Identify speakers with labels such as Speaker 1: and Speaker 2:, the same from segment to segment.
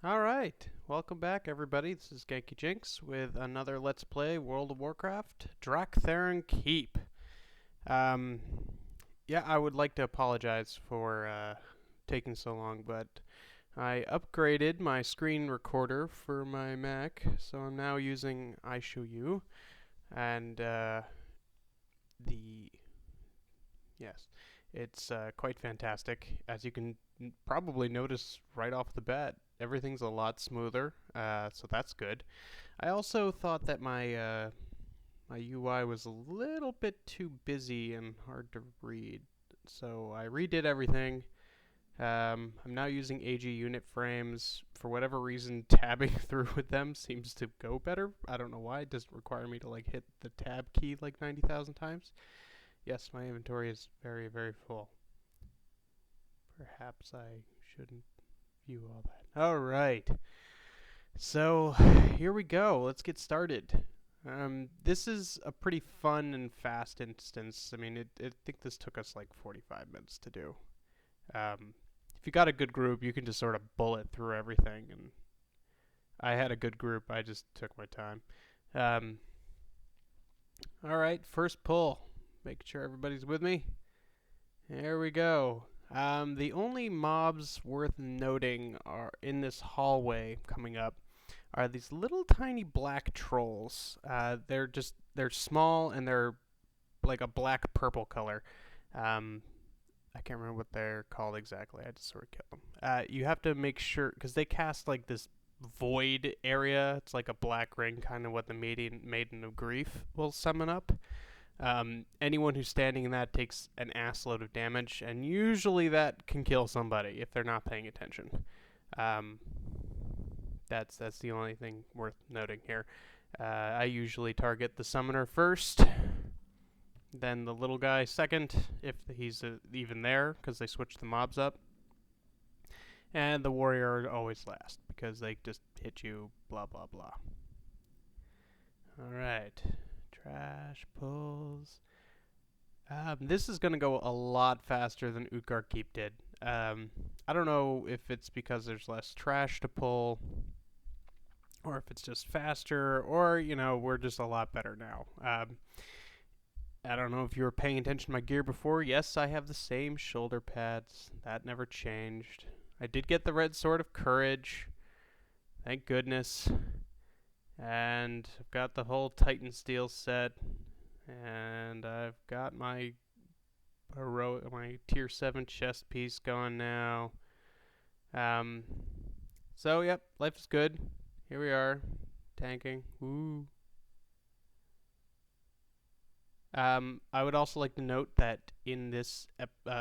Speaker 1: Alright, welcome back everybody. This is Genki Jinx with another Let's Play World of Warcraft, Drak Tharon Keep. Um, yeah, I would like to apologize for taking so long, but I upgraded my screen recorder for my Mac, so I'm now using iShowU, and the yes, it's quite fantastic. As you can probably notice right off the bat, everything's a lot smoother, so that's good. I also thought that my UI was a little bit too busy and hard to read, so I redid everything. I'm now using AG unit frames. For whatever reason, tabbing through with them seems to go better. I don't know why. It doesn't require me to like hit the tab key like 90,000 times. Yes, my inventory is very, very full. Perhaps I shouldn't view all that. Alright, so here we go. Let's get started. This is a pretty fun and fast instance. I mean, I think this took us like 45 minutes to do. If you got a good group, you can just sort of bullet through everything, and I had a good group. I just took my time. Alright, first pull. Make sure everybody's with me. There we go. The only mobs worth noting are in this hallway coming up are these little tiny black trolls. They're small and they're like a black purple color. I can't remember what they're called exactly. I just sort of killed them. You have to make sure because they cast like this void area. It's like a black ring, kind of what the Maiden of Grief will summon up. Anyone who's standing in that takes an assload of damage, and usually that can kill somebody if they're not paying attention. That's the only thing worth noting here. I usually target the summoner first, then the little guy second, if he's even there, because they switch the mobs up, and the warrior always last, because they just hit you, blah blah blah. Alright. Trash pulls. This is going to go a lot faster than Utgard Keep did. I don't know if it's because there's less trash to pull, or if it's just faster, or, you know, we're just a lot better now. I don't know if you were paying attention to my gear before. Yes, I have the same shoulder pads. That never changed. I did get the Red Sword of Courage. Thank goodness. And I've got the whole Titan Steel set, and I've got my tier 7 chest piece going now. So yep, life is good. Here we are, tanking. Woo. I would also like to note that in this,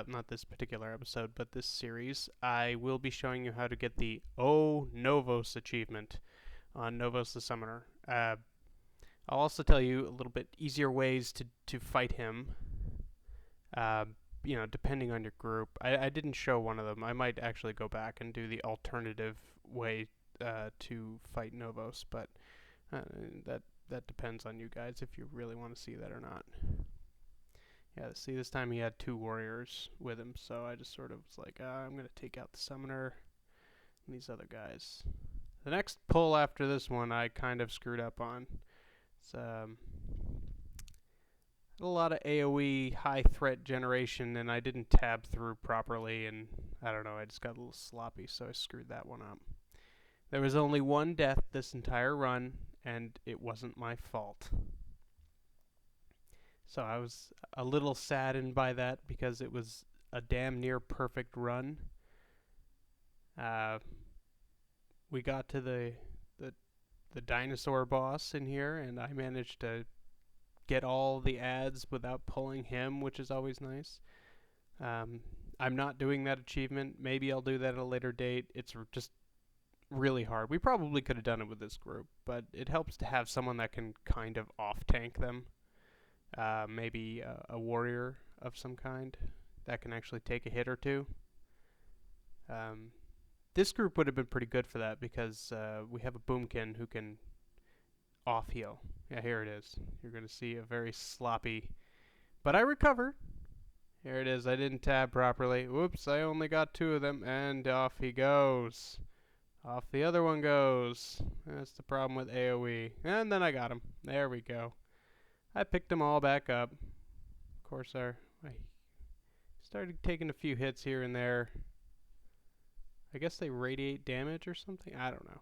Speaker 1: not this particular episode, but this series, I will be showing you how to get the O Novos achievement on Novos the Summoner. I'll also tell you a little bit easier ways to fight him, you know, depending on your group. I didn't show one of them. I might actually go back and do the alternative way to fight Novos, but that depends on you guys if you really want to see that or not. Yeah, see, this time he had 2 warriors with him, so I just sort of was like, I'm going to take out the summoner and these other guys. The next pull after this one I kind of screwed up on. It's a lot of AoE high threat generation, and I didn't tab through properly, and I don't know, I just got a little sloppy, so I screwed that one up. There was only 1 death this entire run, and it wasn't my fault. So I was a little saddened by that because it was a damn near perfect run. We got to the dinosaur boss in here, and I managed to get all the ads without pulling him, which is always nice. I'm not doing that achievement. Maybe I'll do that at a later date. It's just really hard. We probably could have done it with this group, but it helps to have someone that can kind of off-tank them. Maybe a warrior of some kind that can actually take a hit or two. This group would have been pretty good for that because we have a Boomkin who can off-heal. Yeah, here it is. You're going to see a very sloppy... But I recovered. Here it is. I didn't tab properly. Whoops, I only got 2 of them, and off he goes. Off the other one goes. That's the problem with AoE. And then I got him. There we go. I picked them all back up. Of course, I started taking a few hits here and there. I guess they radiate damage or something? I don't know.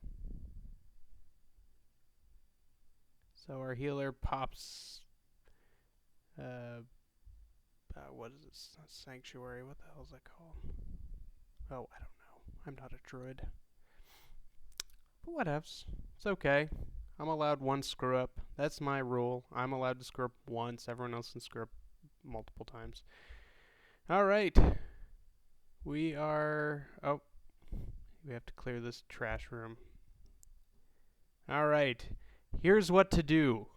Speaker 1: So our healer pops... what is this? Sanctuary. What the hell is that called? Oh, I don't know. I'm not a druid. But whatevs. It's okay. I'm allowed one screw up. That's my rule. I'm allowed to screw up once. Everyone else can screw up multiple times. Alright. We are... Oh. We have to clear this trash room. Alright. Here's what to do.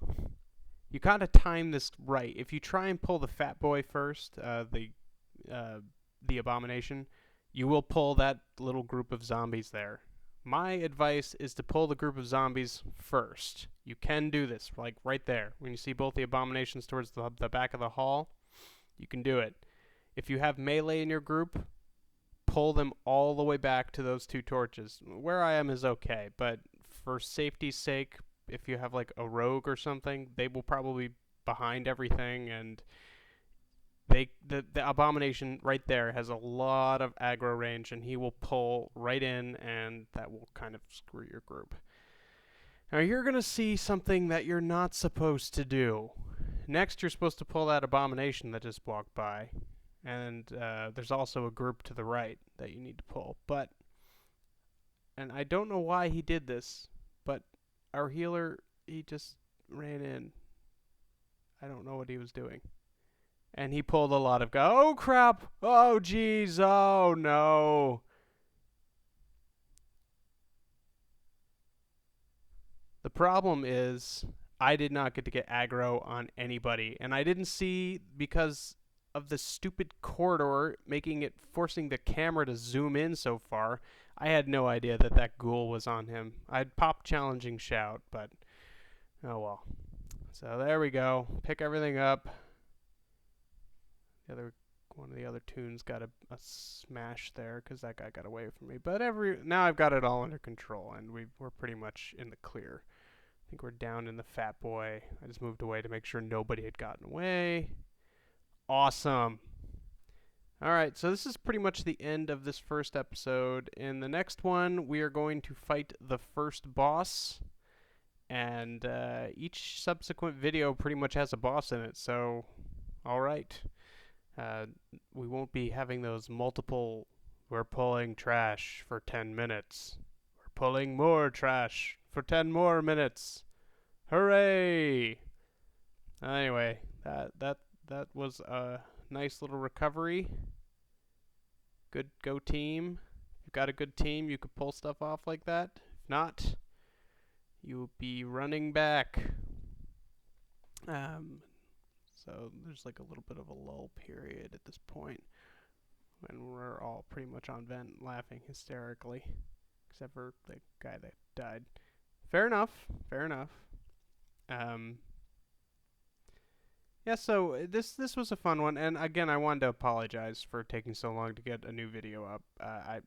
Speaker 1: You gotta time this right. If you try and pull the fat boy first, the abomination, you will pull that little group of zombies there. My advice is to pull the group of zombies first. You can do this, like right there. When you see both the abominations towards the back of the hall, you can do it. If you have melee in your group, pull them all the way back to those two torches. Where I am is okay, but for safety's sake, if you have like a rogue or something, they will probably be behind everything, and the abomination right there has a lot of aggro range, and he will pull right in, and that will kind of screw your group. Now you're going to see something that you're not supposed to do. Next, you're supposed to pull that abomination that just walked by, and there's also a group to the right that you need to pull. And I don't know why he did this, but our healer, he just ran in. I don't know what he was doing. And he pulled a lot of oh crap! Oh jeez! Oh no! The problem is, I did not get to get aggro on anybody. And I didn't see, because of the stupid corridor forcing the camera to zoom in so far, I had no idea that that ghoul was on him. I'd pop challenging shout, but oh well. So there we go. Pick everything up. One of the other toons got a smash there because that guy got away from me. But now I've got it all under control, and we're pretty much in the clear. I think we're down in the fat boy. I just moved away to make sure nobody had gotten away. Awesome. Alright, so this is pretty much the end of this first episode. In the next one, we are going to fight the first boss. And each subsequent video pretty much has a boss in it, so alright. We won't be having those multiple, we're pulling trash for 10 minutes. We're pulling more trash for 10 more minutes. Hooray! Anyway, that was a nice little recovery. Good go team. If you've got a good team, you could pull stuff off like that. If not, you'll be running back. So there's like a little bit of a lull period at this point when we're all pretty much on vent laughing hysterically, except for the guy that died. Fair enough. Fair enough. Yeah, so this was a fun one, and again, I wanted to apologize for taking so long to get a new video up. I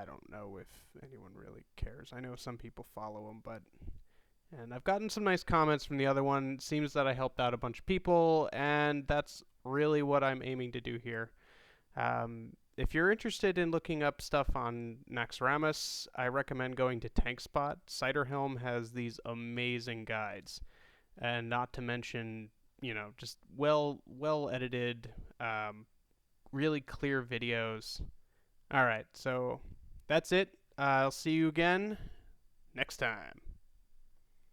Speaker 1: don't know if anyone really cares. I know some people follow them, and I've gotten some nice comments from the other one. It seems that I helped out a bunch of people, and that's really what I'm aiming to do here. If you're interested in looking up stuff on Naxxramas, I recommend going to TankSpot. Ciderhelm has these amazing guides, and not to mention, you know, just well edited, really clear videos. All right, so that's it. I'll see you again next time.